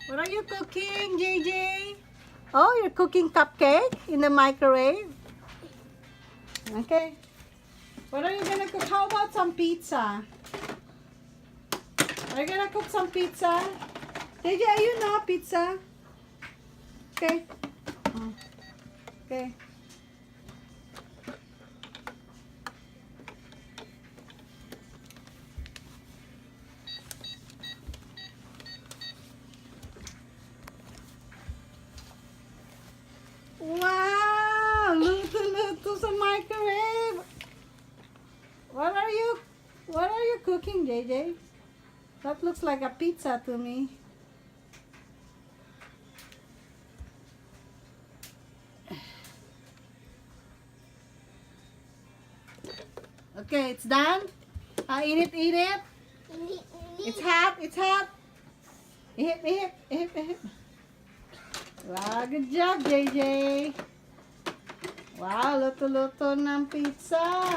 What are you cooking, JJ? Oh, you're cooking cupcake in the microwave? Okay. What are you gonna cook? How about some pizza? Are you gonna cook some pizza? JJ, you know pizza? Okay. Oh, okay. Wow! Luto sa microwave. What are you cooking, JJ? That looks like a pizza to me. Okay, it's done. Eat it, eat it. It's hot, it's hot. Eat, eat, eat, eat. Wow, good job, JJ. Wow, luto-luto ng pizza.